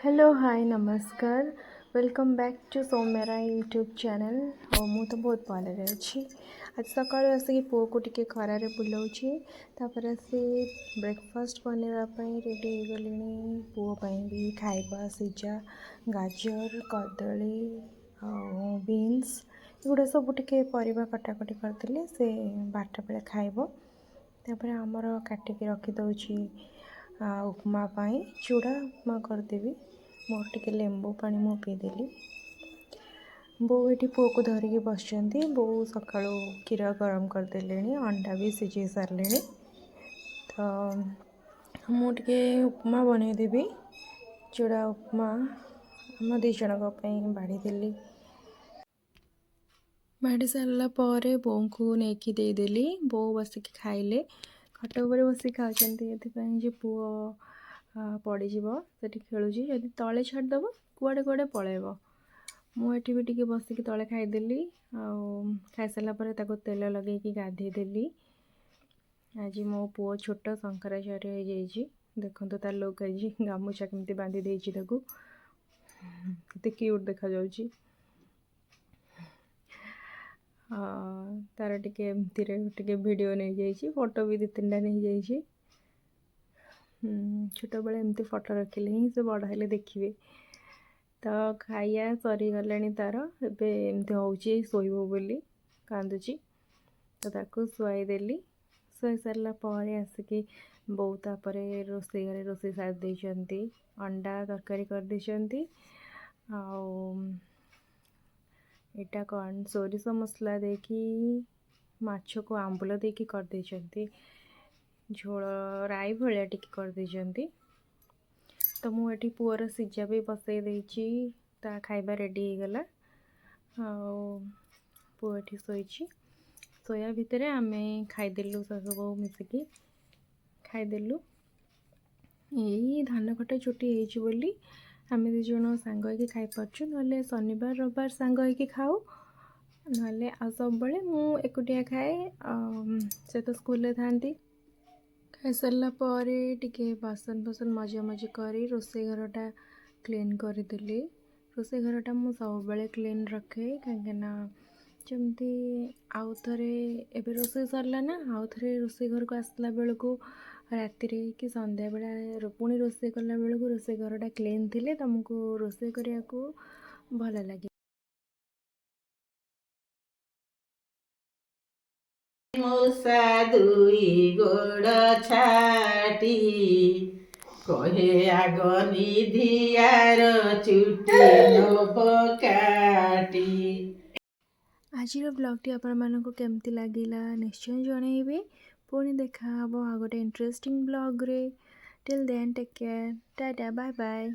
Hello hi नमस्कार welcome back to Soumyara YouTube channel. मु तो बहुत भल अच्छी। आज सका आसिक पुआ को टिके खरारे बुलाऊँगी तापर आसी ब्रेकफास्ट बनवाई रेडी हो गली। पुओं भी खाइबा सिझा गाजर कदली बीन्स एगुड़ा सब टिके परिबा कटाकटी करदेली से 12टा बेले खाइब। तापर आमर काटिकी रखीदे उपमा पाई चूड़ा उपमा करदेवी। मोर टिके लेंबू पानी मु पीदेली। बो ये पुओ को धरिकी बस बो सका क्षीर गरम करदे अंडा भी सिझे सारे। तो मुझे उपमा बनईदेवी चूड़ा उपमा आम दी जन बाढ़ीदेली। बाढ़ी सारा बो को लेकिन देदेली। बो बसिक खाइले खट उपर बसिक खाऊँ पुओ पड़ज से खेलुँ जदि तले छाड़देव कुआड़े कुआड़े पलैब। मुझे भी टे बसिक तले खाईदेली। खाई सारापर तेल लगे गाधेदेली। आज मो पुओ छोट शंकराचार्य हो देखो तार लोक आज गामुछा केमती बांधी देती क्यूट देखा जाउची। तार टे वीडियो नहीं जाइए फोटो भी 2-3टा नहीं जाइए। छोट बेले एमती फोटो रखिले ही से बड़ हेले देखिए। तो खाइया सरी गला तार एमती हूँ शोब बोली कांदुची। तो ताको शुआईदेली। शुआई सारापर आसिकी बो तापर रोषे घरे रोषे सारी देती अंडा तरकारी कर देती। एटा कौन सोरिष मसला देकी माछ को आंबुल देकी कर देती झोल राई भाया टिके कर देती। तो मुझे पुअर सिझा भी बसई देची ता खाइबा रेडी हो गला। पुओ ये शोची शोया भितर आम खाईदेलु सासु बहु मिसिकी खाईदेलु। यही धान कटा छुट्टी होली आम दी जन सांग होइकी खाई पारछु। ना शनिवार रविवार सांग होइकी खाऊ ना आ सब बड़े मु एकुटिया खाए से तो स्कूल थांती। खाई सारा पर टिके बासन बासन मजा मजी करी रोषे घरटा क्लीन करदेली। रोषे घरटा मु सब बेले क्लीन रखे कहीं जमती आउ थे एबे रोषे सरला ना आउ थे रोषे घर को आसला बेलू राति कि संध्या बेला पुणी रोषे कला बेलू रोषे घरटा क्लीन थिले तुमको रोषे करिया को भल लगे। मौसा दुई गोड़ छाटी कहे आग निधियार चुटी नब काटी। आज ब्लॉगटी आपको केमती लगिला निश्चय जनइबे। पुणी देखा आ गोटे इंटरेस्टिंग ब्लॉग रे। Till then take care tata bye bye.